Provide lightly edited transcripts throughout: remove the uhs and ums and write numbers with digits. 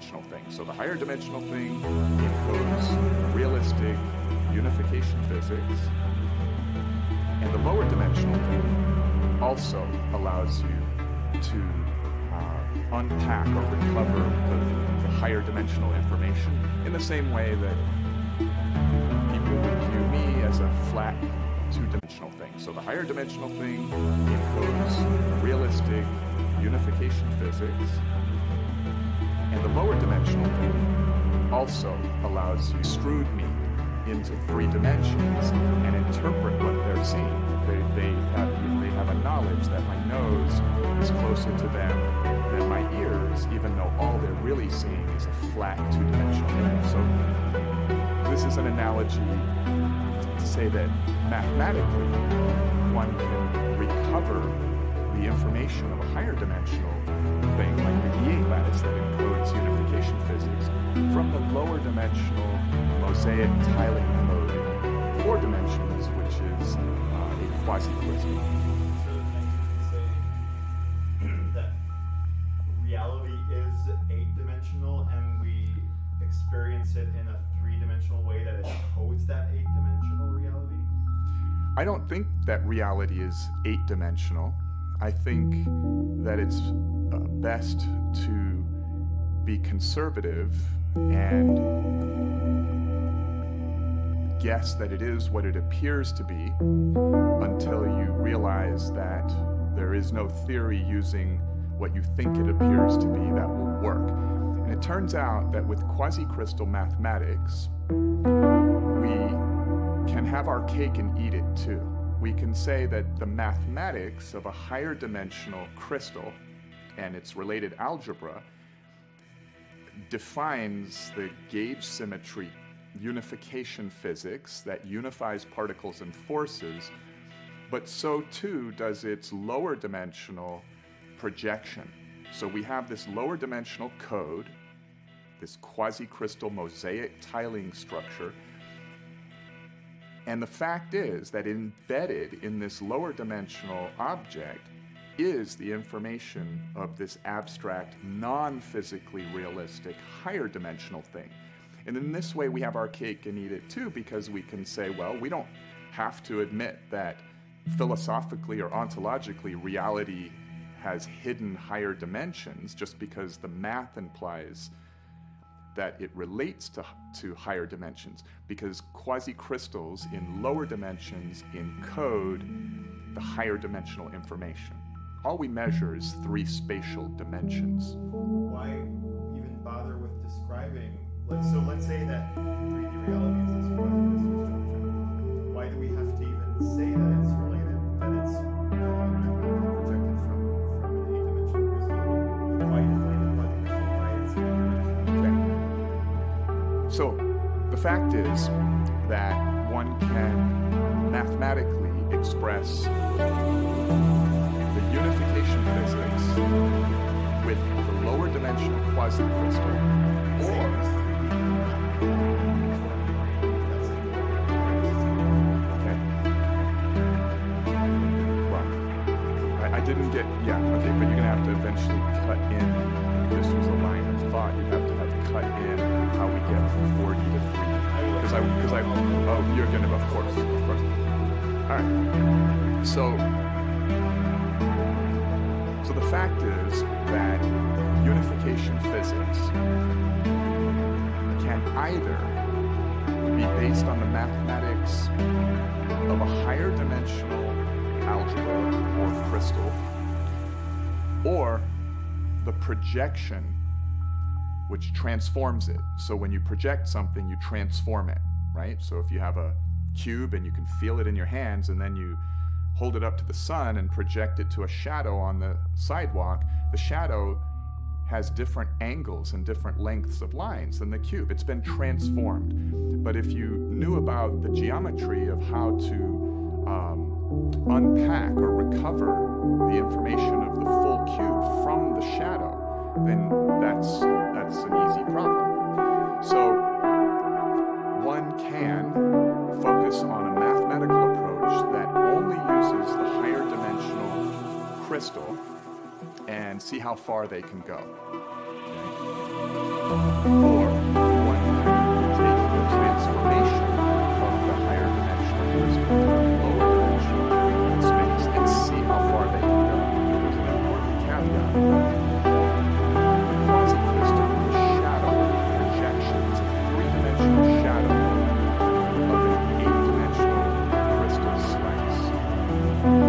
dimensional thing. So the higher dimensional thing encodes realistic unification physics, and the lower dimensional thing also allows you to unpack or recover the higher dimensional information in the same way that people would view me as a flat two-dimensional thing. So the higher dimensional thing encodes realistic unification physics, and the lower dimensional thing also allows you to extrude me into 3 dimensions and interpret what they're seeing. They have a knowledge that my nose is closer to them than my ears, even though all they're really seeing is a flat two-dimensional image. So this is an analogy to say that mathematically one can recover the information of a higher dimensional thing, like the CRE8 lattice that encodes unification physics, from the lower dimensional mosaic tiling code in 4 dimensions, which is a quasi-crystal. So then you say that reality is 8-dimensional and we experience it in a 3-dimensional way that it encodes that 8-dimensional reality? I don't think that reality is 8-dimensional. I think that it's best to be conservative and guess that it is what it appears to be until you realize that there is no theory using what you think it appears to be that will work. And it turns out that with quasi-crystal mathematics, we can have our cake and eat it too. We can say that the mathematics of a higher dimensional crystal and its related algebra defines the gauge symmetry unification physics that unifies particles and forces, but so too does its lower dimensional projection. So we have this lower dimensional code, this quasi-crystal mosaic tiling structure, and the fact is that embedded in this lower dimensional object is the information of this abstract, non-physically realistic, higher dimensional thing. And in this way, we have our cake and eat it too, because we can say, well, we don't have to admit that philosophically or ontologically reality has hidden higher dimensions just because the math implies that it relates to higher dimensions, because quasi-crystals in lower dimensions encode the higher dimensional information. All we measure is 3 spatial dimensions. Why even bother with describing? So let's say that 3D reality is this quasi-crystal structure. Why do we have to even say that it's related, that it's projected from an 8-dimensional crystal? Why define the quasi-crystal by its 8-dimensional? So the fact is that one can mathematically express the unification physics with the lower dimensional quasi-crystal, or didn't get, yeah, okay, but you're going to have to eventually cut in, if this was a line of thought, you'd have to have cut in how we get from 40 to 3. Because I, oh, you're going to, of course. All right, so the fact is that unification physics can either be based on the mathematics of a higher dimensional algebra or crystal, or the projection which transforms it. So when you project something, you transform it, right? So if you have a cube and you can feel it in your hands, and then you hold it up to the sun and project it to a shadow on the sidewalk, the shadow has different angles and different lengths of lines than the cube. It's been transformed. But if you knew about the geometry of how to unpack or recover the information of the full cube from the shadow, then that's an easy problem. So one can focus on a mathematical approach that only uses the higher dimensional crystal and see how far they can go. Okay? or one can take the transformation of the higher dimensional crystal to the lower dimensional space and see how far they can go. There's an important caveat. The quasi-crystal is a shadow projection. It's a three-dimensional shadow of an eight-dimensional crystal slice.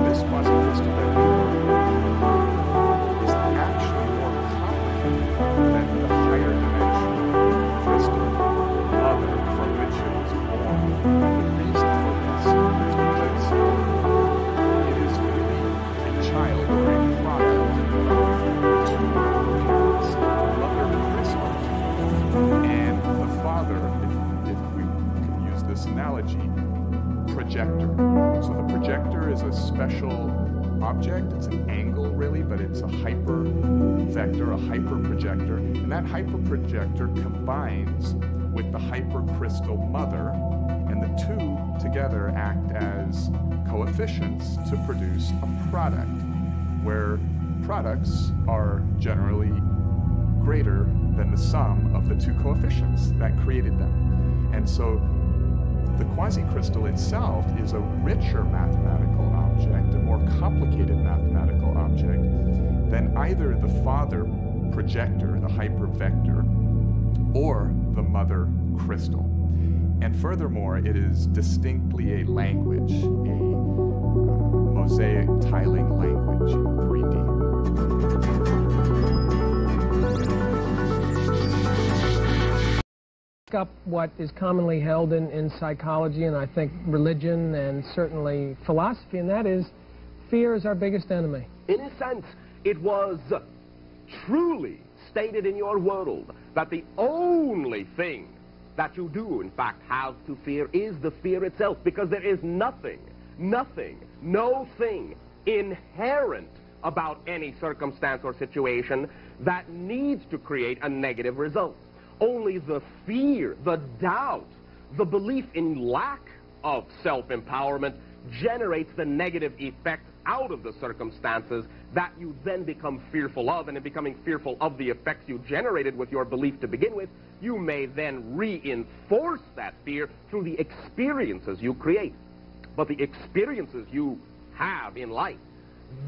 This quasi-crystal that we work with is actually more complicated than the higher dimensional crystal mother from which it was born. The reason for this is because it is really a child or a product of two parents, the mother crystal and the father, if we can use this analogy, projector. So the projector is a special object. It's an angle, really, but it's a hyper vector, a hyper projector. And that hyper projector combines with the hyper crystal mother, and the two together act as coefficients to produce a product, where products are generally greater than the sum of the two coefficients that created them. And so the quasi-crystal itself is a richer mathematical object, a more complicated mathematical object than either the father projector, the hypervector, or the mother crystal. And furthermore, it is distinctly a language, a mosaic tiling language in 3D. Up what is commonly held in psychology and I think religion and certainly philosophy, and that is fear is our biggest enemy. In a sense, it was truly stated in your world that the only thing that you do, in fact, have to fear is the fear itself, because there is nothing, no thing inherent about any circumstance or situation that needs to create a negative result. Only the fear, the doubt, the belief in lack of self-empowerment generates the negative effect out of the circumstances that you then become fearful of, and in becoming fearful of the effects you generated with your belief to begin with, you may then reinforce that fear through the experiences you create. But the experiences you have in life,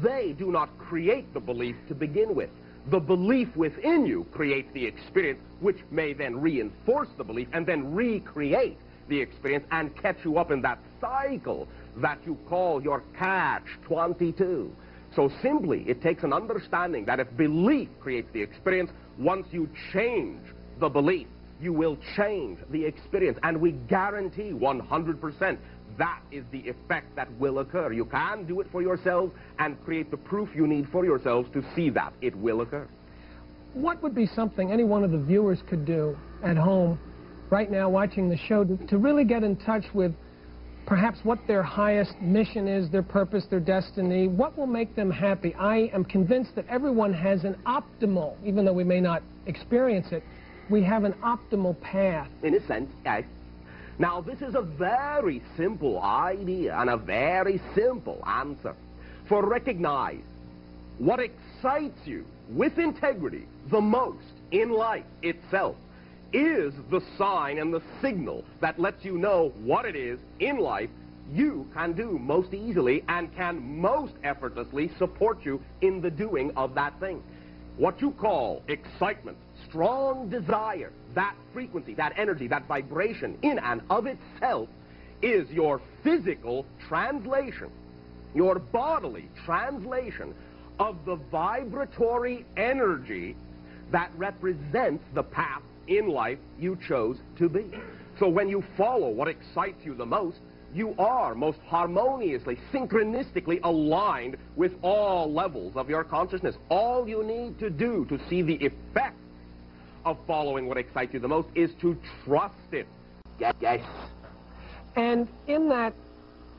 they do not create the belief to begin with. The belief within you creates the experience, which may then reinforce the belief and then recreate the experience and catch you up in that cycle that you call your catch-22. So simply, it takes an understanding that if belief creates the experience, once you change the belief, you will change the experience. And we guarantee 100% that is the effect that will occur. You can do it for yourselves and create the proof you need for yourselves to see that it will occur. What would be something any one of the viewers could do at home right now watching the show to really get in touch with perhaps what their highest mission is, their purpose, their destiny? What will make them happy? I am convinced that everyone has an optimal, even though we may not experience it, we have an optimal path. In a sense, yes. Now, this is a very simple idea and a very simple answer. For recognize what excites you with integrity the most in life itself is the sign and the signal that lets you know what it is in life you can do most easily and can most effortlessly support you in the doing of that thing. What you call excitement, strong desire, that frequency, that energy, that vibration in and of itself is your physical translation, your bodily translation of the vibratory energy that represents the path in life you chose to be. So when you follow what excites you the most, you are most harmoniously, synchronistically aligned with all levels of your consciousness. All you need to do to see the effect of following what excites you the most is to trust it. Yes. And in that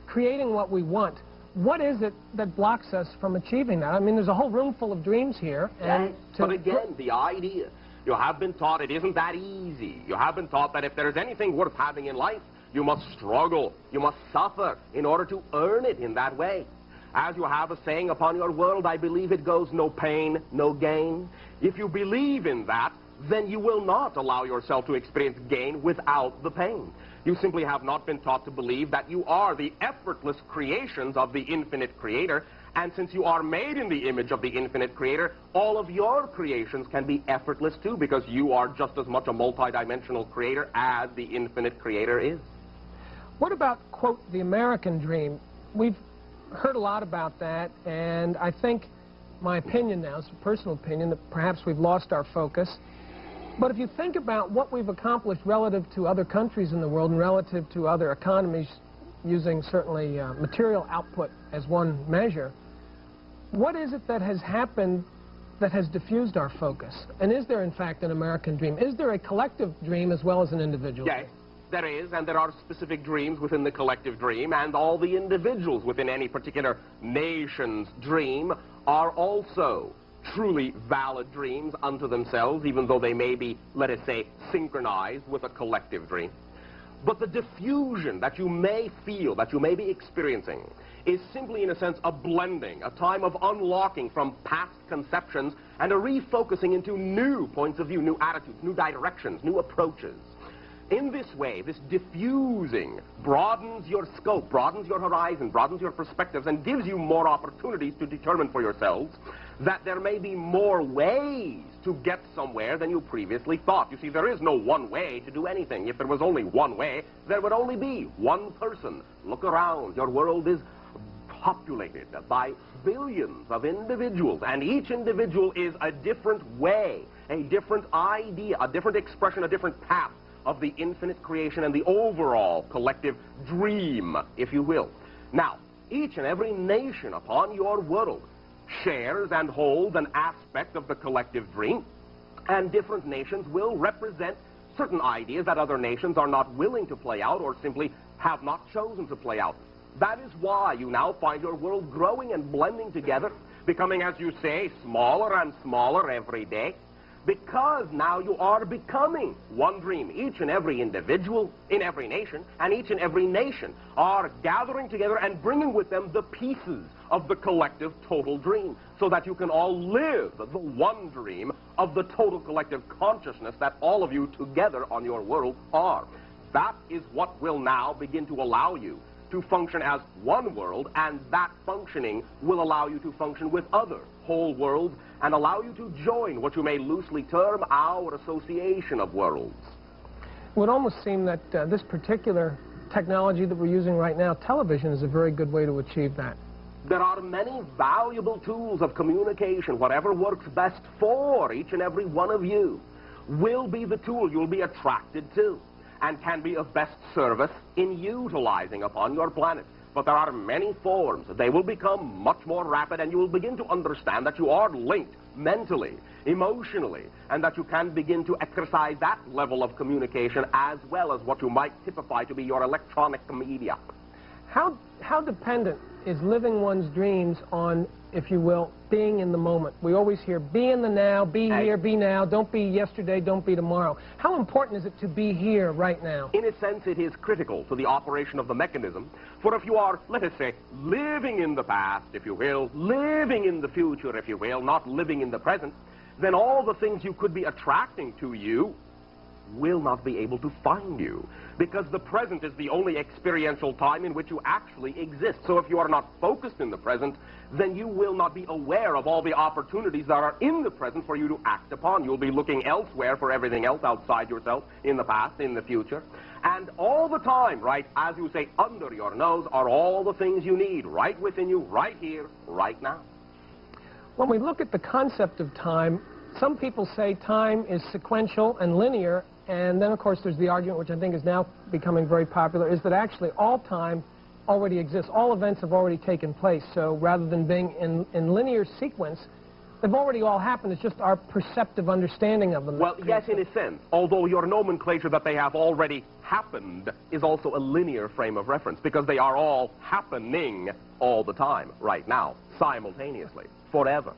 creating what we want, what is it that blocks us from achieving that? I mean, there's a whole room full of dreams here. And but again, the idea, you have been taught it isn't that easy. You have been taught that if there is anything worth having in life, you must struggle, you must suffer in order to earn it in that way. As you have a saying upon your world, I believe it goes, no pain, no gain. If you believe in that, then you will not allow yourself to experience gain without the pain. You simply have not been taught to believe that you are the effortless creations of the infinite creator, and since you are made in the image of the infinite creator, all of your creations can be effortless too, because you are just as much a multidimensional creator as the infinite creator is. What about, quote, the American dream? We've heard a lot about that, and I think my opinion now, it's a personal opinion, that perhaps we've lost our focus. But if you think about what we've accomplished relative to other countries in the world and relative to other economies, using certainly material output as one measure, what is it that has happened that has diffused our focus? And is there, in fact, an American dream? Is there a collective dream as well as an individual Yes, dream? there is, and there are specific dreams within the collective dream, and all the individuals within any particular nation's dream are also truly valid dreams unto themselves, even though they may be, let us say, synchronized with a collective dream. But the diffusion that you may feel, that you may be experiencing, is simply, in a sense, a blending, a time of unlocking from past conceptions and a refocusing into new points of view, new attitudes, new directions, new approaches. In this way, this diffusing broadens your scope, broadens your horizon, broadens your perspectives, and gives you more opportunities to determine for yourselves that there may be more ways to get somewhere than you previously thought. You see, there is no one way to do anything. If there was only one way, there would only be one person. Look around. Your world is populated by billions of individuals, and each individual is a different way, a different idea, a different expression, a different path of the infinite creation and the overall collective dream, if you will. Now, each and every nation upon your world shares and holds an aspect of the collective dream, and different nations will represent certain ideas that other nations are not willing to play out or simply have not chosen to play out. That is why you now find your world growing and blending together, becoming, as you say, smaller and smaller every day, because now you are becoming one dream. Each and every individual in every nation, and each and every nation are gathering together and bringing with them the pieces of the collective total dream, so that you can all live the one dream of the total collective consciousness that all of you together on your world are. That is what will now begin to allow you to function as one world, and that functioning will allow you to function with other whole worlds and allow you to join what you may loosely term our association of worlds. It would almost seem that this particular technology that we're using right now, television, is a very good way to achieve that. There are many valuable tools of communication. Whatever works best for each and every one of you will be the tool you'll be attracted to and can be of best service in utilizing upon your planet. But there are many forms. They will become much more rapid, and you will begin to understand that you are linked mentally, emotionally, and that you can begin to exercise that level of communication as well as what you might typify to be your electronic media. How dependent is living one's dreams on, if you will, being in the moment? We always hear, be in the now, be here, be now, don't be yesterday, don't be tomorrow. How important is it to be here right now? In a sense, it is critical to the operation of the mechanism, for if you are, let us say, living in the past, if you will, living in the future, if you will, not living in the present, then all the things you could be attracting to you will not be able to find you, because the present is the only experiential time in which you actually exist. So if you are not focused in the present, then you will not be aware of all the opportunities that are in the present for you to act upon. You'll be looking elsewhere for everything else outside yourself, in the past, in the future. And all the time, right, as you say, under your nose are all the things you need, right within you, right here, right now. When we look at the concept of time, some people say time is sequential and linear, and then, of course, there's the argument, which I think is now becoming very popular, is that actually all time already exists. All events have already taken place. So rather than being in linear sequence, they've already all happened. It's just our perceptive understanding of them. Well, yes, in a sense, although your nomenclature that they have already happened is also a linear frame of reference, because they are all happening all the time, right now, simultaneously, forever.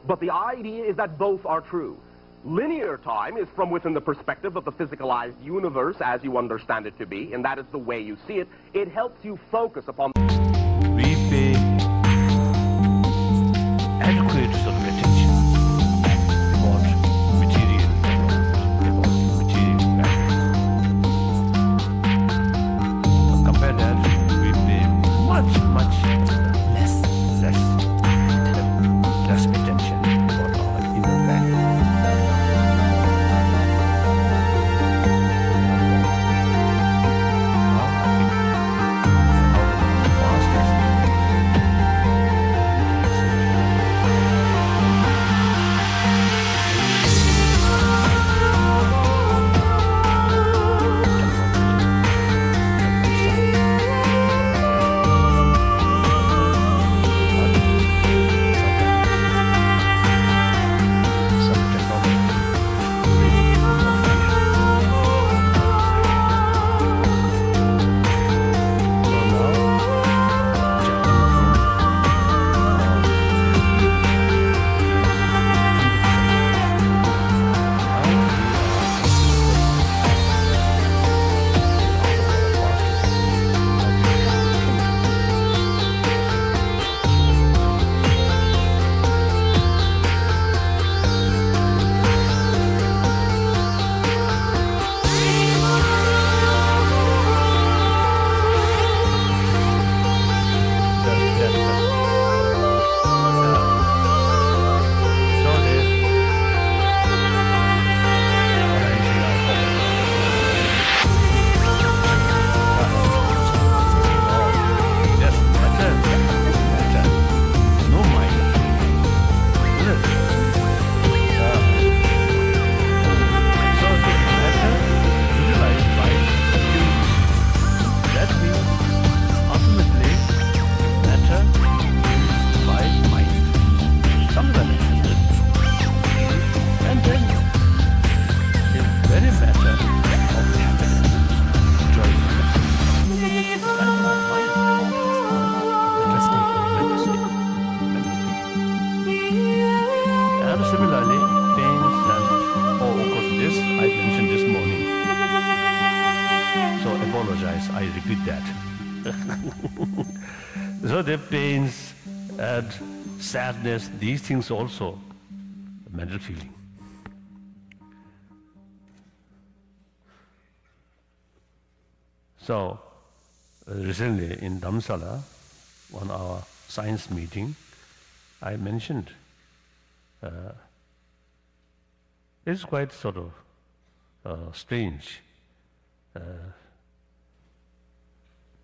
But the idea is that both are true. Linear time is from within the perspective of the physicalized universe as you understand it to be, and that is the way you see it. It helps you focus upon... We pay adequate sort of attention to what material repeat that. So the pains and sadness, these things also, mental feeling. So recently in Dharamsala, on our science meeting, I mentioned it's quite sort of strange.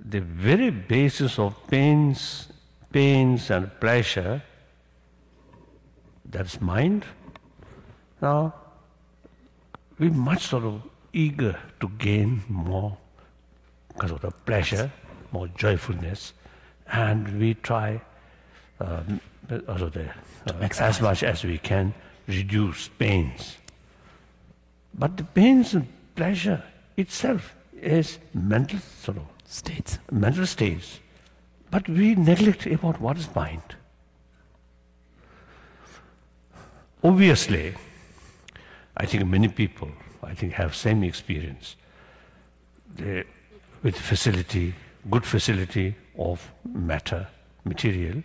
The very basis of pains and pleasure, that's mind. Now, we're much sort of eager to gain more because of the pleasure, more joyfulness, and we try as much as we can reduce pains. But the pains and pleasure itself is mental sort of States. mental states. But we neglect about what is mind. Obviously, I think many people, have same experience. With facility, good facility of material,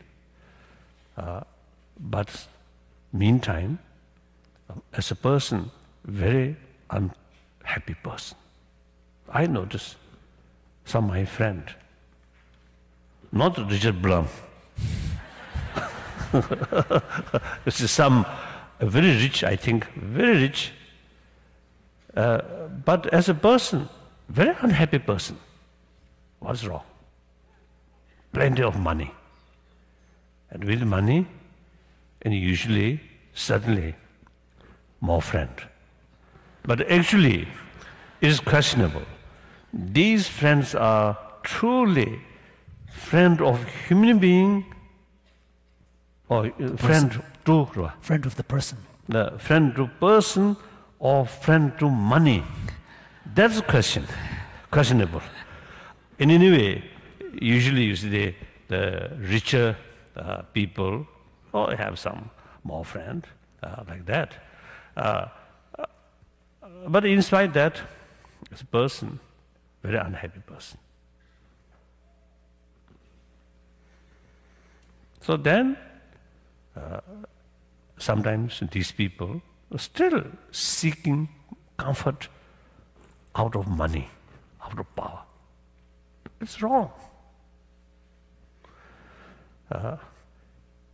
but meantime, as a person, very unhappy person. I notice some of my friend, not Richard Blum. This is some very rich, very rich, but as a person, very unhappy person. What's wrong? Plenty of money. And with money, and usually, certainly, more friend. But actually, it is questionable. These friends are truly friend of human being or friend Friend of the person. The friend to person or friend to money. That's a questionable. In any way, usually you see the richer people or have some more friend like that. But in spite of that, as a person, very unhappy person. So then, sometimes these people are still seeking comfort out of money, out of power. It's wrong.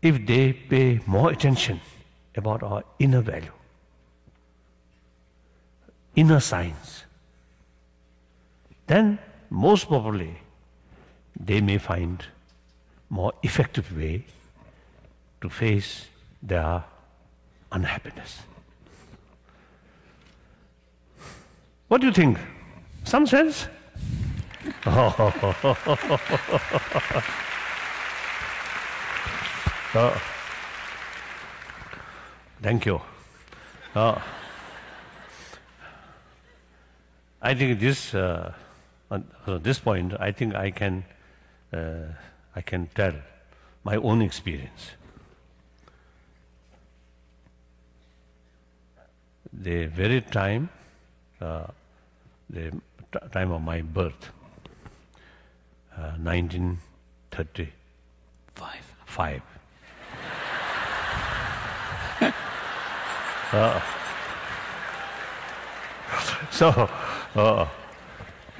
If they pay more attention about our inner value, inner science, then most probably they may find more effective way to face their unhappiness. What do you think? Some sense? Thank you. I think this, at this point, I think I can tell my own experience. The very time, the time of my birth, 1935.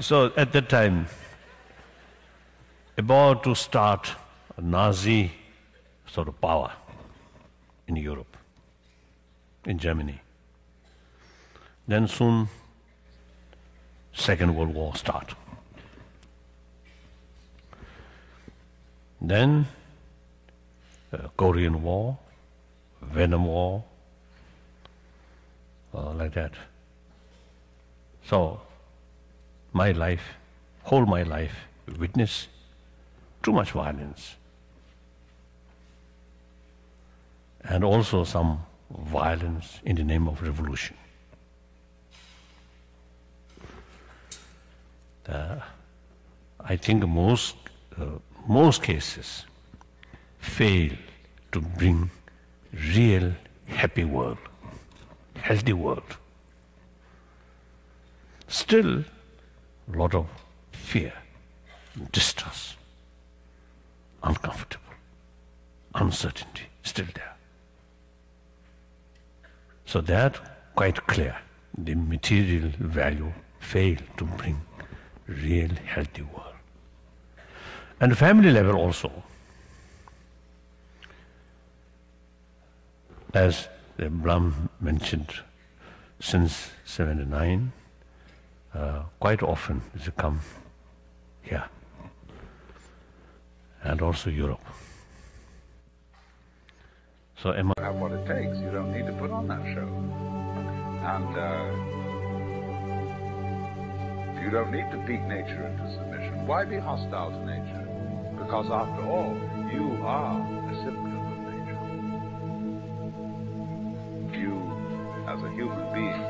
So at that time, about to start a Nazi sort of power in Europe, in Germany. Then soon, Second World War start. Then Korean War, Vietnam War, like that. So, my life, whole my life, witnessed too much violence. And also some violence in the name of revolution. I think most cases fail to bring real happy world, healthy world. Still, a lot of fear, distrust, uncomfortable, uncertainty still there. So that quite clear. The material value failed to bring real healthy world. And the family level also, as Blum mentioned, since 79, quite often it's come here, and also Europe. So have what it takes. You don't need to put on that show. And you don't need to beat nature into submission. Why be hostile to nature? Because after all, you are a symptom of nature. You, as a human being,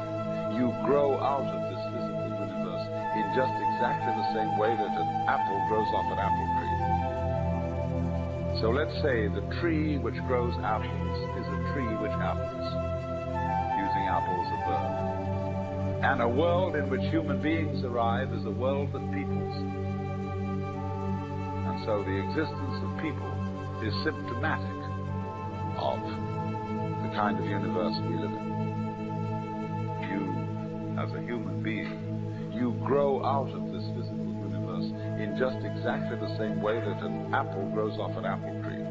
you grow out of this physical universe in just exactly the same way that an apple grows off an apple tree. So let's say the tree which grows apples is a tree which apples, using apple as a verb. And a world in which human beings arrive is a world that peoples. And so the existence of people is symptomatic of the kind of universe we live in. You, as a human being, you grow out of this physical universe in just exactly the same way that an apple grows off an apple tree.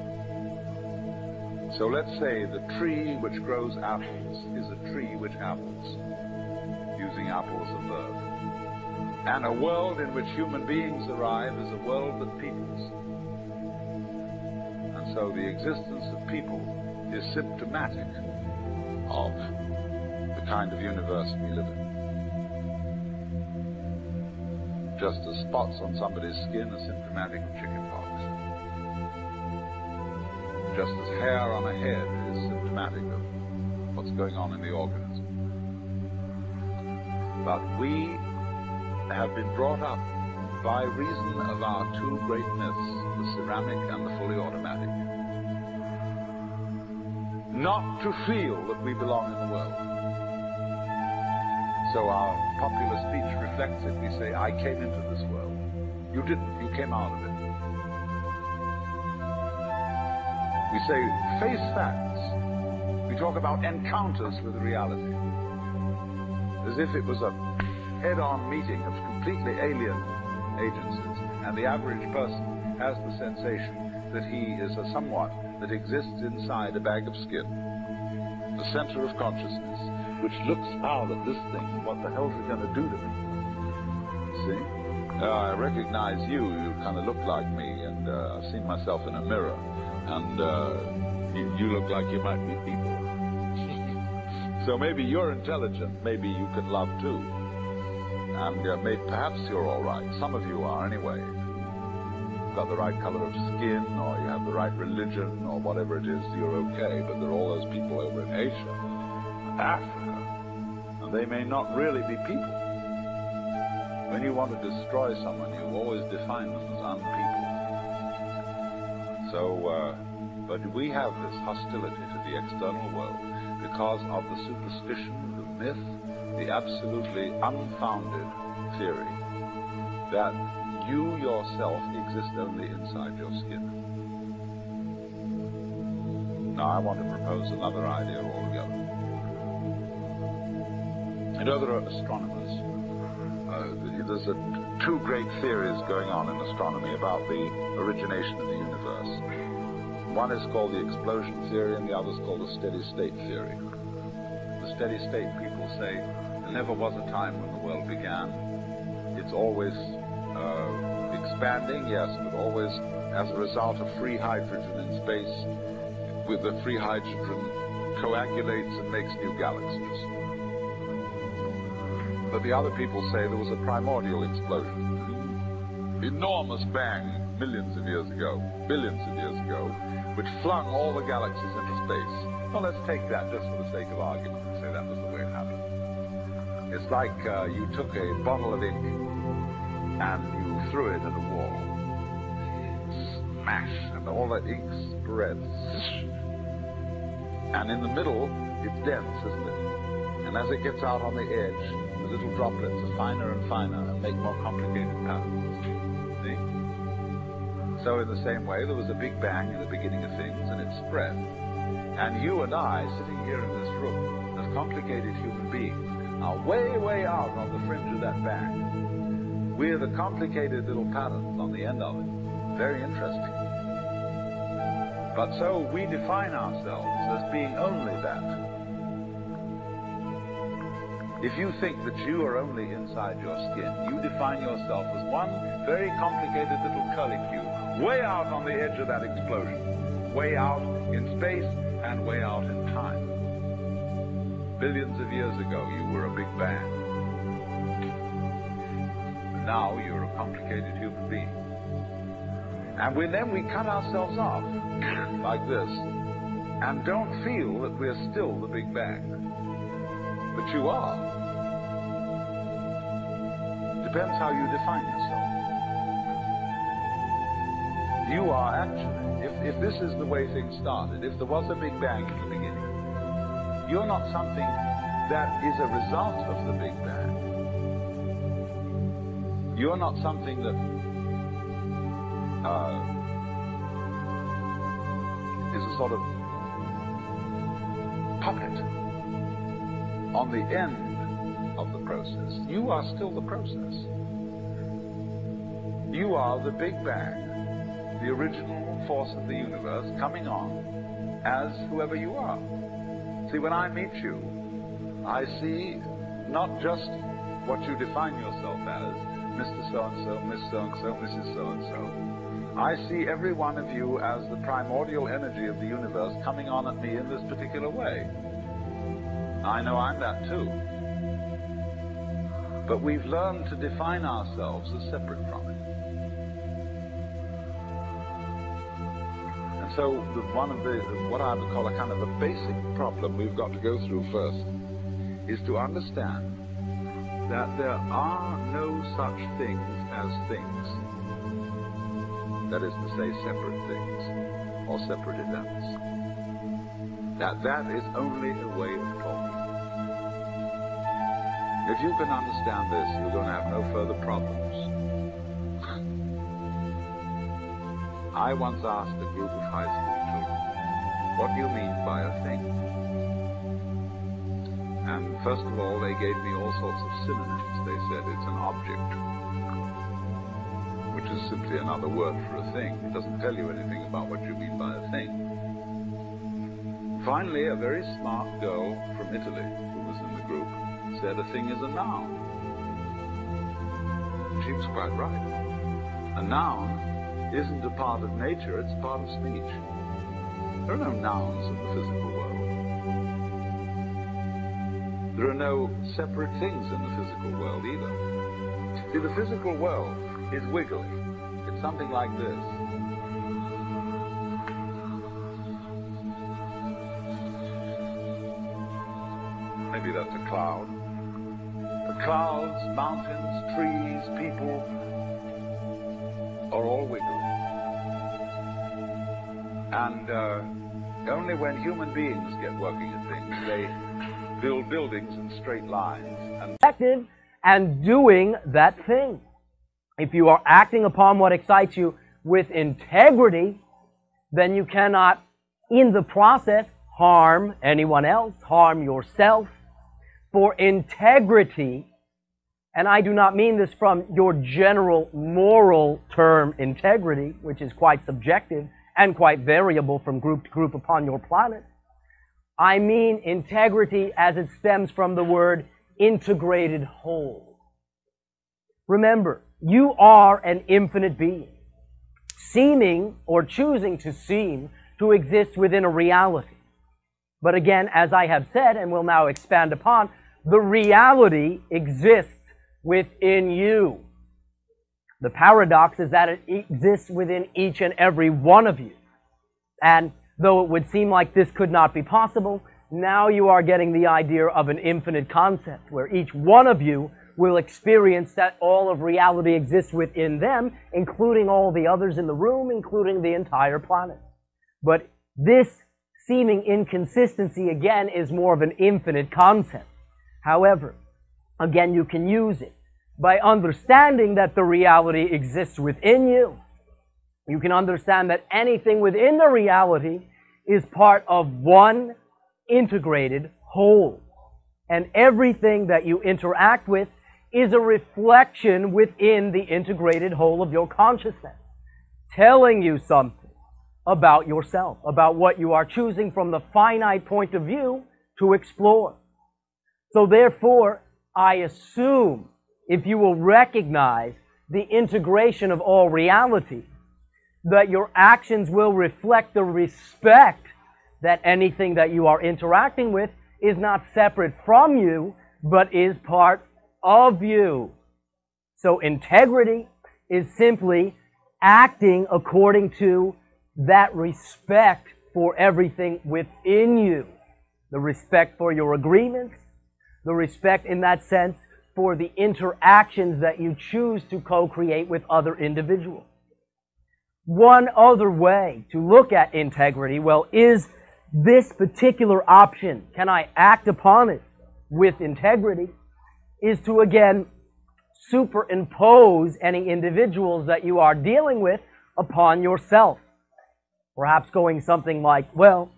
So let's say the tree which grows apples is a tree which apples, using apple as a verb. And a world in which human beings arrive is a world that peoples. And so the existence of people is symptomatic of the kind of universe we live in. Just as spots on somebody's skin are symptomatic of chickenpox. Just as hair on a head is symptomatic of what's going on in the organism. But we have been brought up by reason of our two great myths, the ceramic and the fully automatic, not to feel that we belong in the world. So our popular speech reflects it. We say, I came into this world. You didn't. You came out of it. We say, face facts. We talk about encounters with reality. As if it was a head-on meeting of completely alien agencies. And the average person has the sensation that he is a someone that exists inside a bag of skin. The center of consciousness, which looks out at this thing. What the hell's it going to do to me? See? I recognize you. You kind of look like me, and I've seen myself in a mirror. And you look like you might be people. So maybe you're intelligent. Maybe you can love too. And maybe perhaps you're all right. Some of you are anyway. You've got the right color of skin, or you have the right religion, or whatever it is, you're okay. But there are all those people over in Asia, Africa, and they may not really be people. When you want to destroy someone, you always define them as unpeople. So, but we have this hostility to the external world because of the superstition, the myth, the absolutely unfounded theory that you yourself exist only inside your skin. Now, I want to propose another idea altogether. You know, there are astronomers. There's two great theories going on in astronomy about the origination of the universe. One is called the explosion theory, and the other is called the steady state theory. The steady state people say there never was a time when the world began. It's always expanding, yes, but always as a result of free hydrogen in space. With the free hydrogen coagulates and makes new galaxies. But the other people say there was a primordial explosion, enormous bang millions of years ago, billions of years ago, which flung all the galaxies into space. Well, let's take that just for the sake of argument and say that was the way it happened. It's like you took a bottle of ink and you threw it at a wall. Smash! And all that ink spreads. And in the middle, it's dense, isn't it? And as it gets out on the edge, the little droplets are finer and finer and make more complicated patterns. See? So in the same way, there was a Big Bang in the beginning of things, and it spread. And you and I, sitting here in this room, as complicated human beings, are way, way out on the fringe of that bang. We're the complicated little patterns on the end of it. Very interesting. But so we define ourselves as being only that. If you think that you are only inside your skin, you define yourself as one very complicated little curlicue, way out on the edge of that explosion, way out in space and way out in time. Billions of years ago, you were a Big Bang. Now you're a complicated human being. And then we cut ourselves off, like this, and don't feel that we're still the Big Bang. But you are. Depends how you define yourself. You are actually, if this is the way things started, if there was a Big Bang in the beginning, you're not something that is a result of the Big Bang. You're not something that is a sort of puppet on the end of the process. You are still the process. You are the Big Bang, the original force of the universe coming on as whoever you are. See, when I meet you, I see not just what you define yourself as, Mr. So-and-so, Miss So-and-so, Mrs. So-and-so. I see every one of you as the primordial energy of the universe coming on at me in this particular way. I know I'm that too. But we've learned to define ourselves as separate from it. And so what I would call a kind of a basic problem we've got to go through first is to understand that there are no such things as things. That is to say, separate things or separate events. That is only a way of talking. If you can understand this, you're going to have no further problems. I once asked a group of high school children, what do you mean by a thing? And first of all, they gave me all sorts of synonyms. They said it's an object, which is simply another word for a thing. It doesn't tell you anything about what you mean by a thing. Finally, a very smart girl from Italy, who was in the group, said a thing is a noun. She was quite right. A noun isn't a part of nature, it's a part of speech. There are no nouns in the physical world. There are no separate things in the physical world either. See, the physical world is wiggly. It's something like this. Maybe that's a cloud. The clouds, mountains, trees, people are all wiggly. And only when human beings get working at things, they build buildings in straight lines. And doing that thing. If you are acting upon what excites you with integrity, then you cannot, in the process, harm anyone else, harm yourself. For integrity, and I do not mean this from your general moral term integrity, which is quite subjective and quite variable from group to group upon your planet. I mean integrity as it stems from the word integrated whole. Remember, you are an infinite being, seeming or choosing to seem to exist within a reality. But again, as I have said and will now expand upon, the reality exists within you. The paradox is that it exists within each and every one of you. And though it would seem like this could not be possible, now you are getting the idea of an infinite concept where each one of you will experience that all of reality exists within them, including all the others in the room, including the entire planet. But this seeming inconsistency, again, is more of an infinite concept. However, again, you can use it by understanding that the reality exists within you. you can understand that anything within the reality is part of one integrated whole. And everything that you interact with is a reflection within the integrated whole of your consciousness, telling you something about yourself, about what you are choosing from the finite point of view to explore. So therefore, I assume if you will recognize the integration of all reality, that your actions will reflect the respect that anything that you are interacting with is not separate from you, but is part of you. So integrity is simply acting according to that respect for everything within you. The respect for your agreements, the respect in that sense for the interactions that you choose to co-create with other individuals. One other way to look at integrity, well, is this particular option, can I act upon it with integrity, is to again superimpose any individuals that you are dealing with upon yourself. Perhaps going something like, well,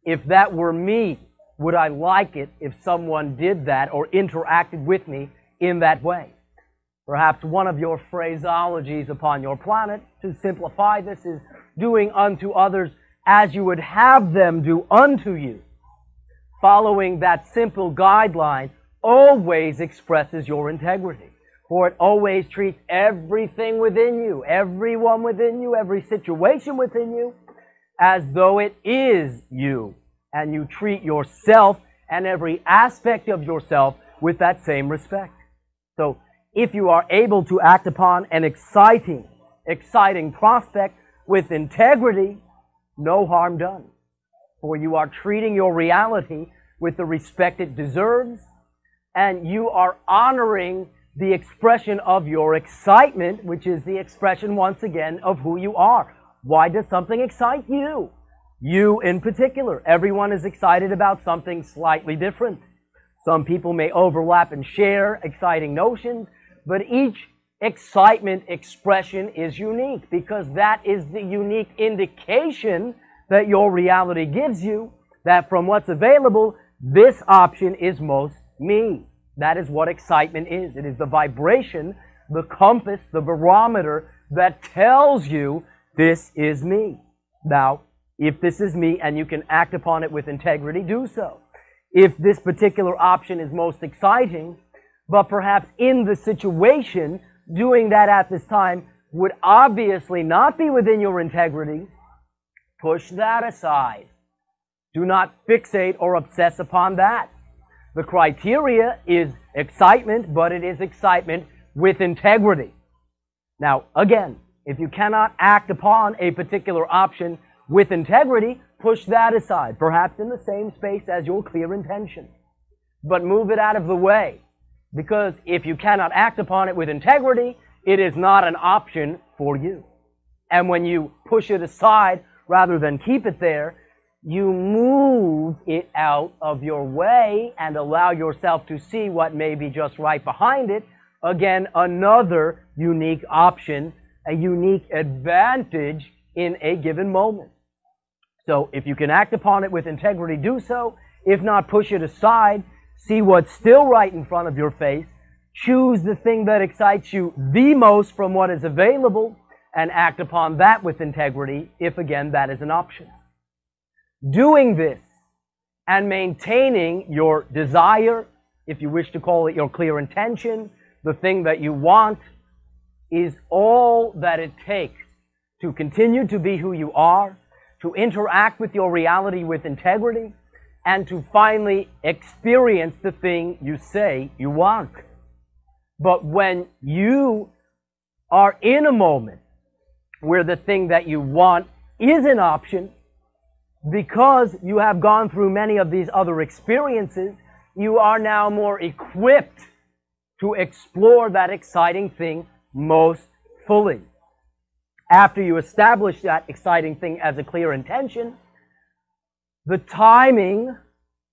if that were me, would I like it if someone did that or interacted with me in that way? Perhaps one of your phraseologies upon your planet, to simplify this, is doing unto others as you would have them do unto you. Following that simple guideline always expresses your integrity, for it always treats everything within you, everyone within you, every situation within you, as though it is you. And you treat yourself and every aspect of yourself with that same respect. So, if you are able to act upon an exciting prospect with integrity, no harm done. For you are treating your reality with the respect it deserves, and you are honoring the expression of your excitement, which is the expression, once again, of who you are. Why does something excite you? You in particular. Everyone is excited about something slightly different. Some people may overlap and share exciting notions, but each excitement expression is unique, because that is the unique indication that your reality gives you, that from what's available, this option is most me. That is what excitement is. It is the vibration, the compass, the barometer that tells you this is me. Now, if this is me and you can act upon it with integrity, do so. If this particular option is most exciting, but perhaps in the situation, doing that at this time would obviously not be within your integrity, push that aside. Do not fixate or obsess upon that. The criteria is excitement, but it is excitement with integrity. Now, again, if you cannot act upon a particular option with integrity, push that aside, perhaps in the same space as your clear intention. But move it out of the way, because if you cannot act upon it with integrity, it is not an option for you. And when you push it aside rather than keep it there, you move it out of your way and allow yourself to see what may be just right behind it. Again, another unique option, a unique advantage in a given moment. So if you can act upon it with integrity, do so. If not, push it aside. See what's still right in front of your face. Choose the thing that excites you the most from what is available and act upon that with integrity, if again that is an option. Doing this and maintaining your desire, if you wish to call it your clear intention, the thing that you want, is all that it takes to continue to be who you are, to interact with your reality with integrity, and to finally experience the thing you say you want. But when you are in a moment where the thing that you want is an option, because you have gone through many of these other experiences, you are now more equipped to explore that exciting thing most fully. After you establish that exciting thing as a clear intention, the timing,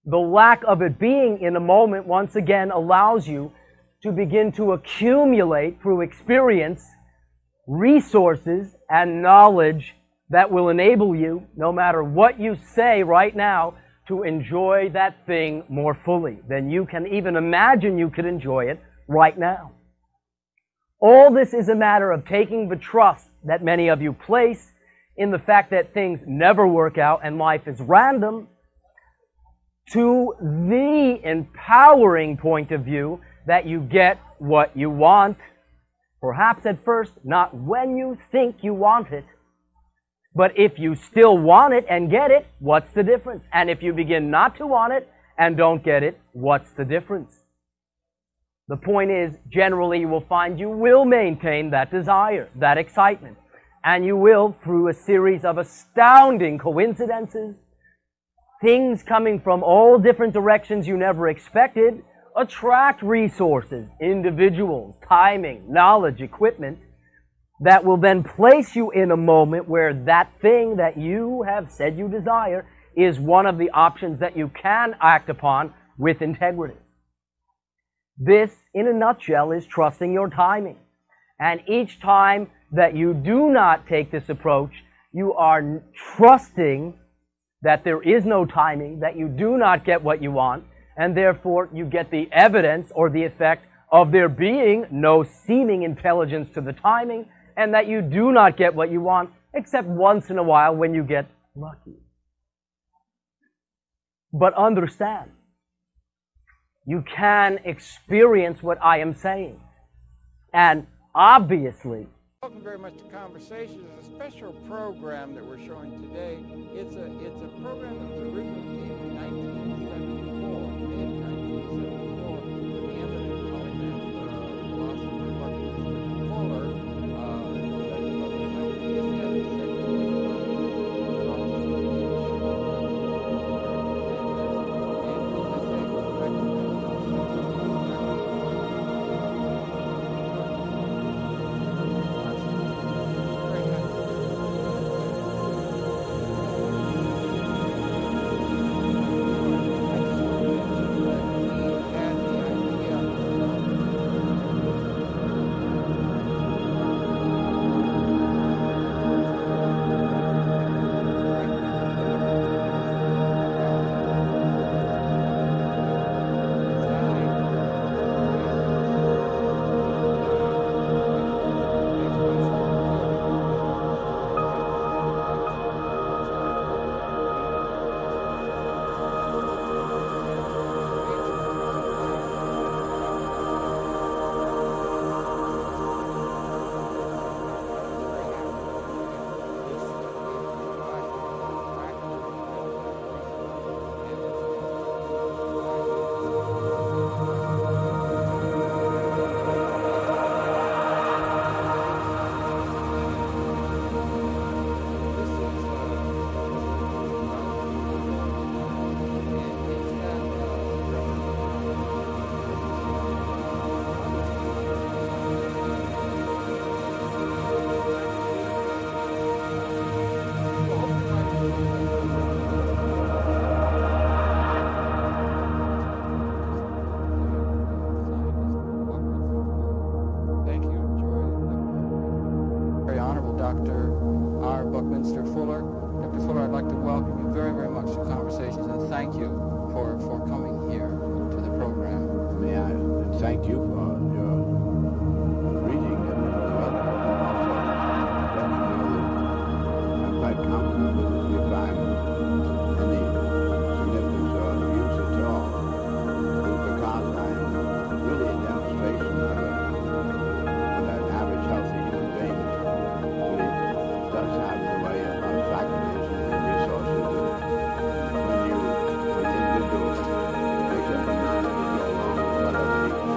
the lack of it being in a moment, once again allows you to begin to accumulate through experience resources and knowledge that will enable you, no matter what you say right now, to enjoy that thing more fully than you can even imagine you could enjoy it right now. All this is a matter of taking the trust that many of you place in the fact that things never work out and life is random, to the empowering point of view that you get what you want, perhaps at first not when you think you want it, but if you still want it and get it, what's the difference? And if you begin not to want it and don't get it, what's the difference? The point is, generally you will find you will maintain that desire, that excitement, and you will, through a series of astounding coincidences, things coming from all different directions you never expected, attract resources, individuals, timing, knowledge, equipment, that will then place you in a moment where that thing that you have said you desire is one of the options that you can act upon with integrity. This, in a nutshell, is trusting your timing. And each time that you do not take this approach, you are trusting that there is no timing, that you do not get what you want, and therefore you get the evidence or the effect of there being no seeming intelligence to the timing, and that you do not get what you want, except once in a while when you get lucky. But understand, you can experience what I am saying. And obviously, welcome very much to Conversations. It's a special program that we're showing today. It's a program that was originally taped in 1974, mid-1974, with the eminent polymath philosopher Buckminster Fuller. Dr. R. Buckminster Fuller. Dr. Fuller, I'd like to welcome you very, very much to Conversations and thank you for coming here to the program. May I thank you for your greeting and welcome. Also, let me know that I'm quite confident that if you find any significance or use at all, it's because I'm really a demonstration of an average healthy human being does have the way of faculties and resources. When individuals make up their mind to go along with other people,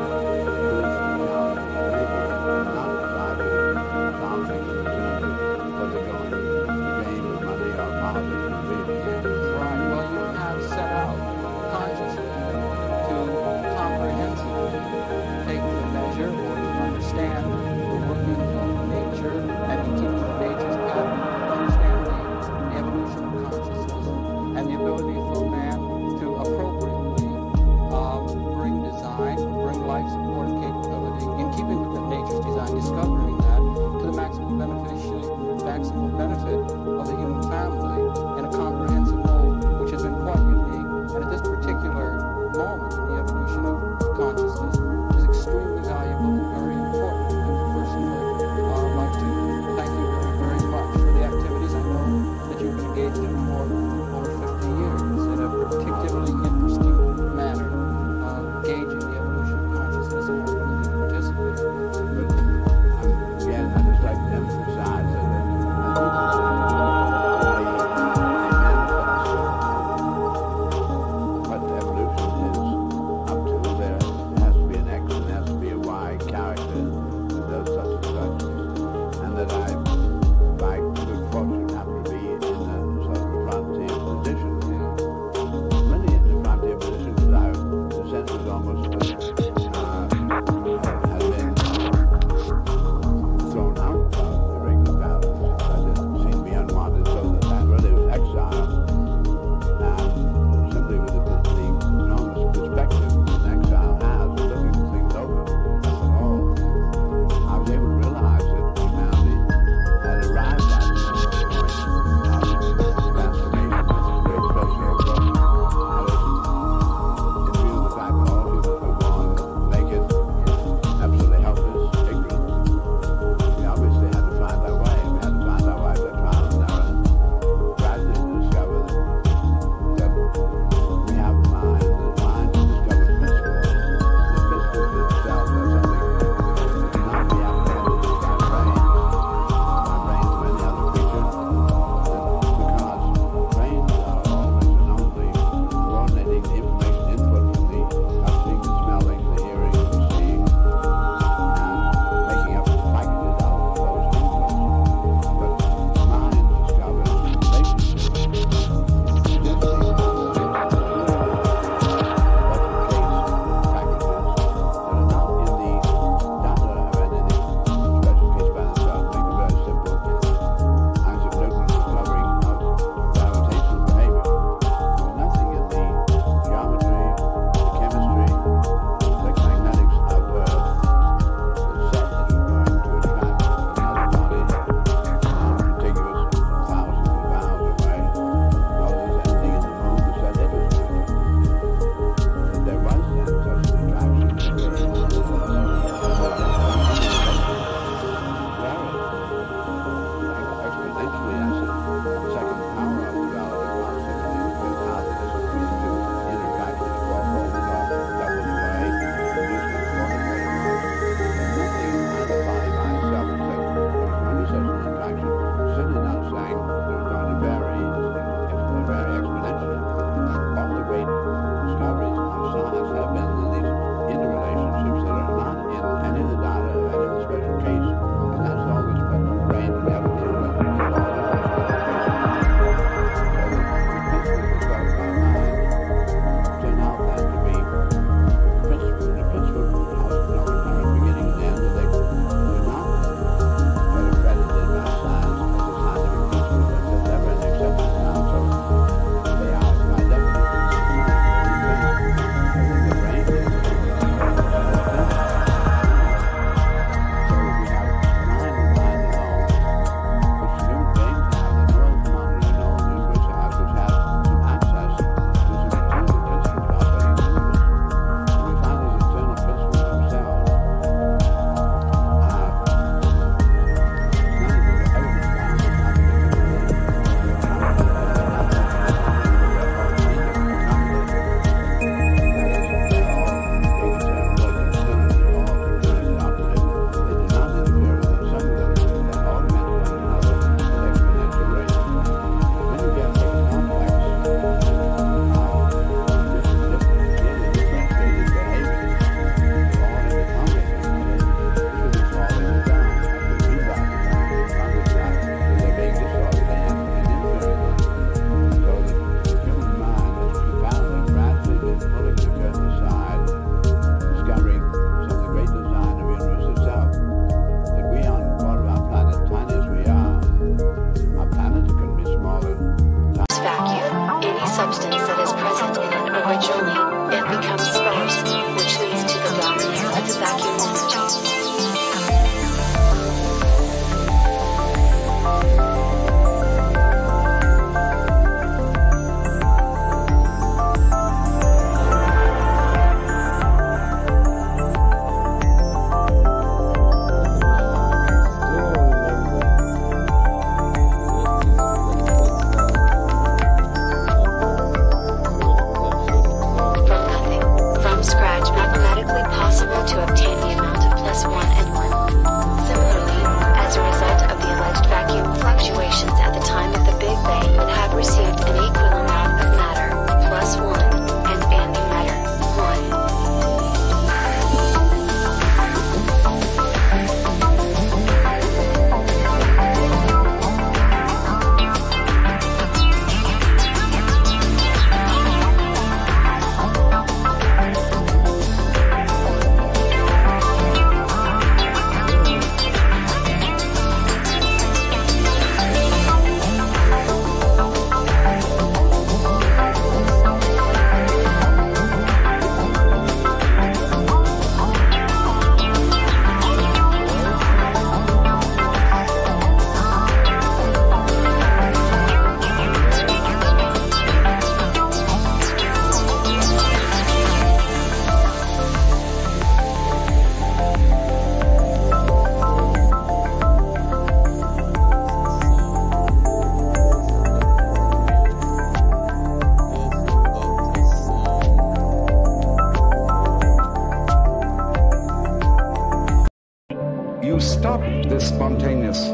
you stop this spontaneous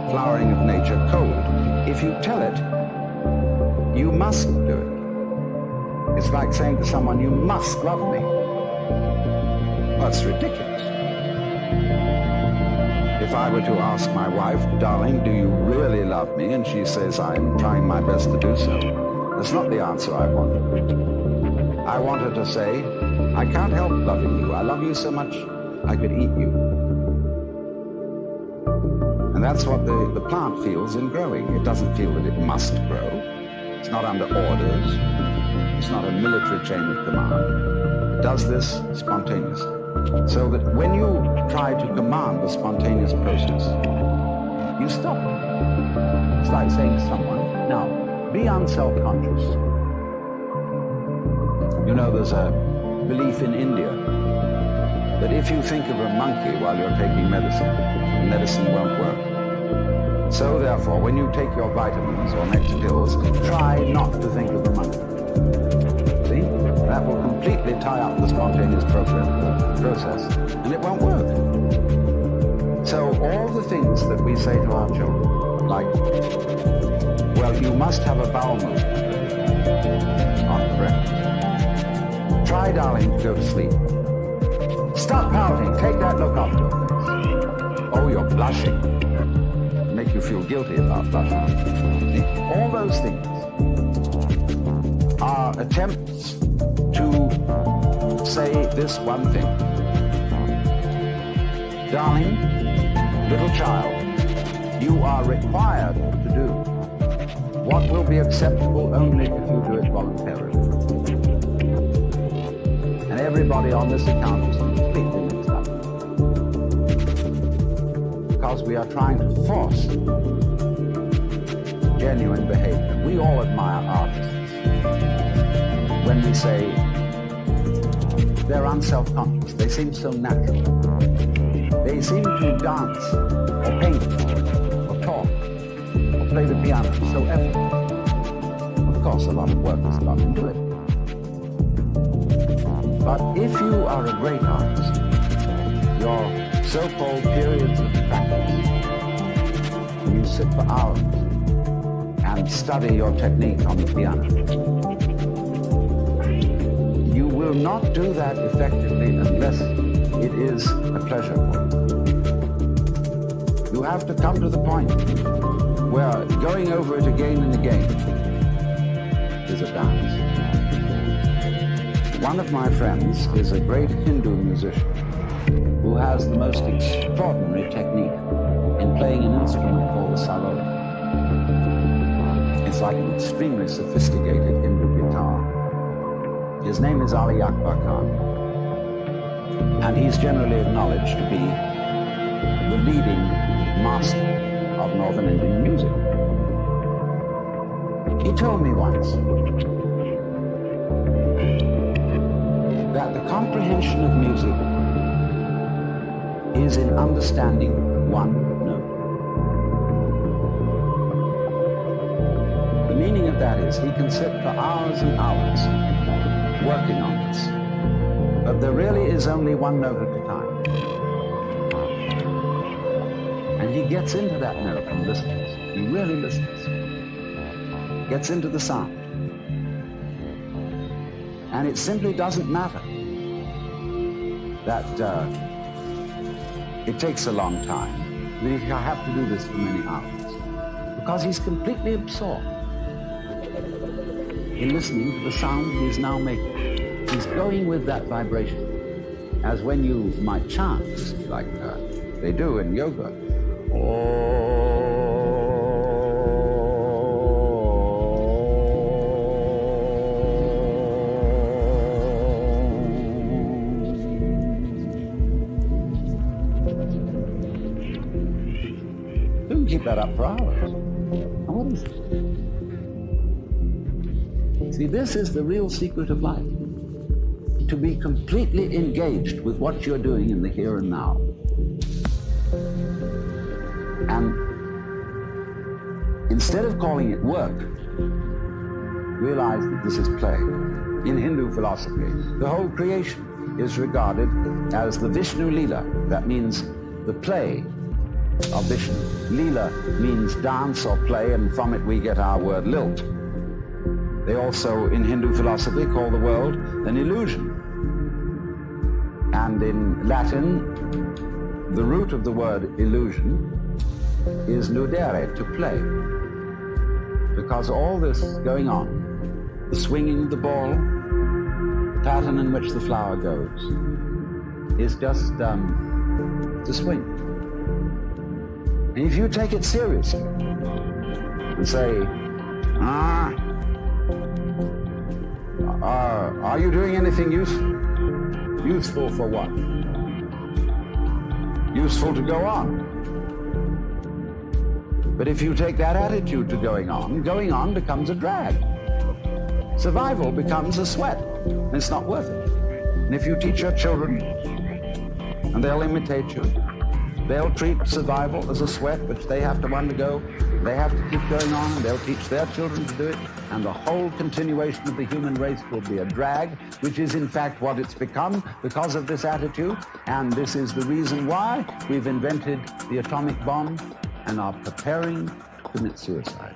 flowering of nature cold. If you tell it, you must do it. It's like saying to someone, you must love me. That's ridiculous. If I were to ask my wife, darling, do you really love me? And she says, I'm trying my best to do so. That's not the answer I want. I want her to say, I can't help loving you. I love you so much, I could eat you. And that's what the plant feels in growing. It doesn't feel that it must grow. It's not under orders. It's not a military chain of command. It does this spontaneously. So that when you try to command the spontaneous process, you stop it. It's like saying to someone, now, be unself-conscious. You know, there's a belief in India that if you think of a monkey while you're taking medicine, the medicine won't work. So therefore, when you take your vitamins or next pills, try not to think of the monkey. See? That will completely tie up the spontaneous process, and it won't work. So all the things that we say to our children, like, well, you must have a bowel movement after breakfast. Try, darling, to go to sleep. Stop pouting. Take that look off your face. Oh, you're blushing. Make you feel guilty about blushing. All those things are attempts to say this one thing. Darling, little child, you are required to do what will be acceptable only if you do it voluntarily. And everybody on this account is completely mixed up. Because we are trying to force genuine behavior. We all admire artists when we say they're unself-conscious. They seem so natural. They seem to dance or paint or talk or play the piano so effortlessly. Of course, a lot of work is gone into it. But if you are a great artist, your so-called periods of practice, you sit for hours and study your technique on the piano, you will not do that effectively unless it is a pleasure for you. You have to come to the point where going over it again and again is a dance. One of my friends is a great Hindu musician who has the most extraordinary technique in playing an instrument called the sarod. It's like an extremely sophisticated Hindu guitar. His name is Ali Akbar Khan, and he's generally acknowledged to be the leading master of Northern Indian music. He told me once that the comprehension of music is in understanding one note. The meaning of that is he can sit for hours and hours working on this, but there really is only one note at a time. And he gets into that note and listens. He really listens. Gets into the sound. And it simply doesn't matter that it takes a long time, that he have to do this for many hours, because he's completely absorbed in listening to the sound he is now making. He's going with that vibration, as when you might chant, like they do in yoga. You can keep that up for hours. And what is it? See, this is the real secret of life. To be completely engaged with what you're doing in the here and now. And instead of calling it work, realize that this is play. In Hindu philosophy, the whole creation is regarded as the Vishnu Leela. That means the play of Vishnu. Leela means dance or play, and from it we get our word lilt. They also, in Hindu philosophy, call the world an illusion. And in Latin, the root of the word illusion is ludere, to play. Because all this going on, the swinging of the ball, the pattern in which the flower goes, is just to swing. And if you take it seriously and say, are you doing anything useful? Useful for what? Useful to go on. But if you take that attitude to going on becomes a drag. Survival becomes a sweat, and it's not worth it. And if you teach your children, and they'll imitate you, they'll treat survival as a sweat which they have to undergo, they have to keep going on, and they'll teach their children to do it, and the whole continuation of the human race will be a drag, which is in fact what it's become because of this attitude, and this is the reason why we've invented the atomic bomb and are preparing to commit suicide.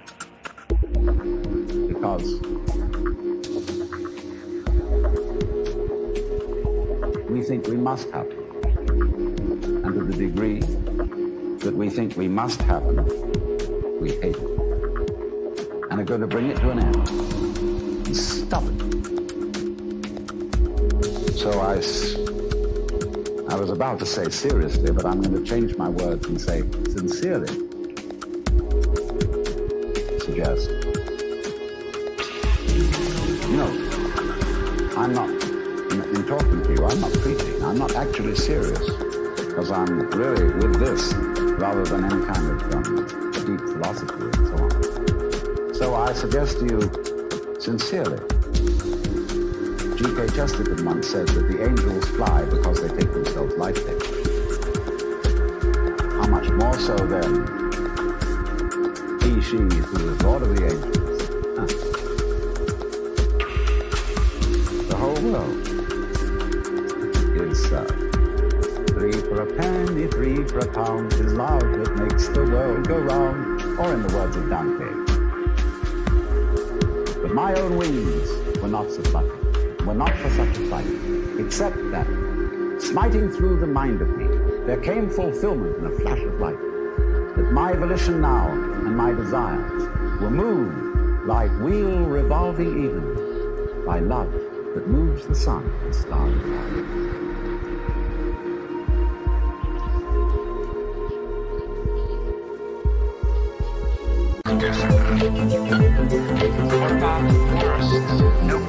Because we think we must happen. And to the degree that we think we must happen, we hate it. And are going to bring it to an end. And stop it. So I was about to say seriously, but I'm going to change my words and say sincerely suggest. You know, I'm not, in talking to you, I'm not preaching. I'm not actually serious, because I'm really with this rather than any kind of deep philosophy and so on. So I suggest to you sincerely. G.K. Chesterton once said that the angels fly because they take themselves lightly. How much more so then he, she, who is Lord of the angels. The whole world is 3 for a penny, 3 for a pound, is love that makes the world go round, or in the words of Dante. But my own wings were not so fluttering. Were not for such a fight, except that, smiting through the mind of me, there came fulfillment in a flash of light, that my volition now and my desires were moved like wheel revolving even by love that moves the sun and stars. What about forests? Nope.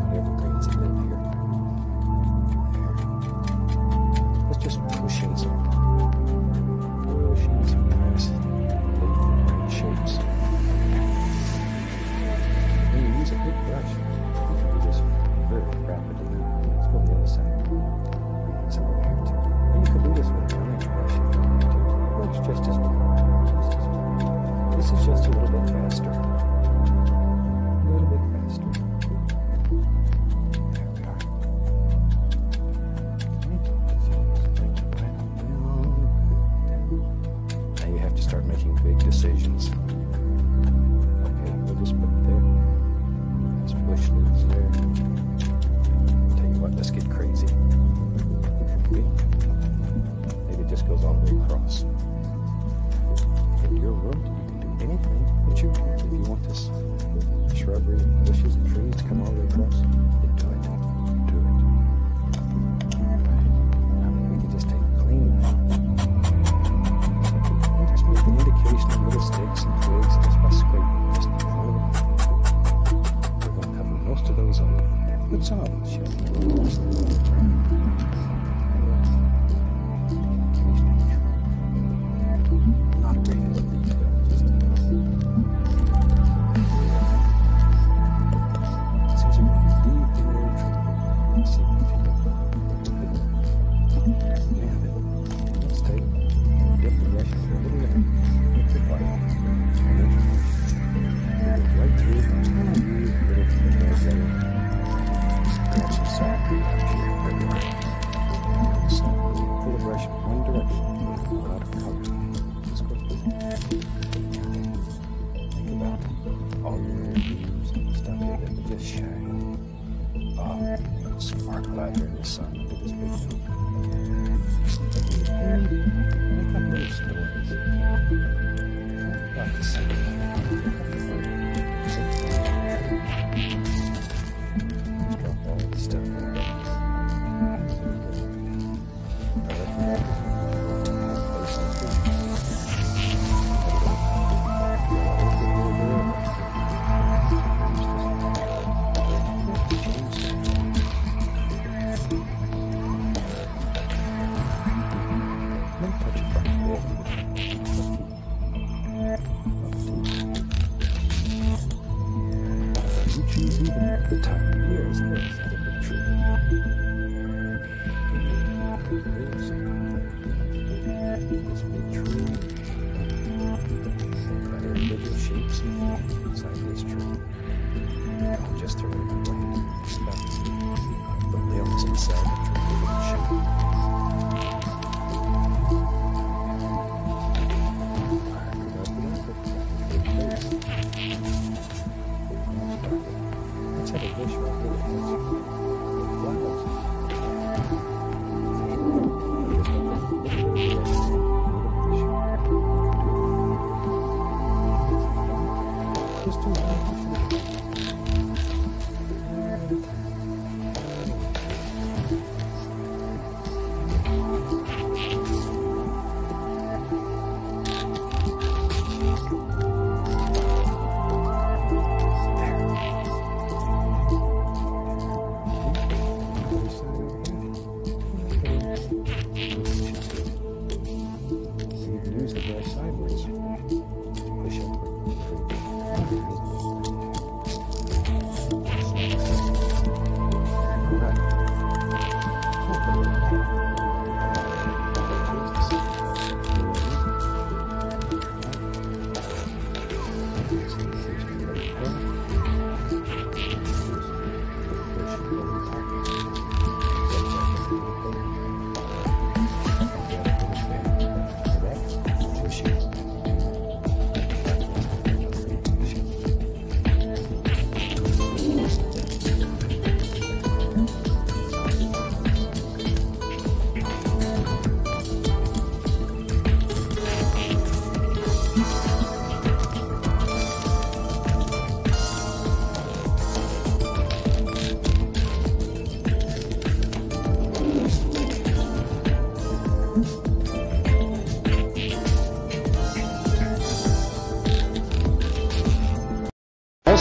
not evergreens that live here. There. Let's just push in some. Push in some nice leaf shapes. When you use a big brush, you can do this very rapidly. Let's go on the other side. Some over here too. And you can do this with a 1-inch brush if you want to. It works just as well. This is just a little bit faster. A little bit faster. There we are. Now you have to start making big decisions. Okay, we'll just put it there. Let's push leaves there. Tell you what, let's get crazy. Okay. Maybe it just goes all the way across. In your room, anything that you want. If you want this shrubbery and bushes and trees to come all the way across, you do it. Do it. Right. I mean, we can just take a clean knife and just make an indication of little sticks and twigs just by scraping. Just follow them. We're going to cover most of those up. Put some of them, not a great deal of detail. Sparkle out here in the sun. Look at this big thing. Make up little stories. Like the sun. Drop all the stuff in there. The time of year is this, the big tree. This big tree. Got individual shapes inside this tree. I'm just throwing it away. It's about the limbs inside the tree. Look at the shape. Let's have a bush right here. Flowers. Just do that. Sideways. Push up.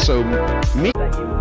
also me.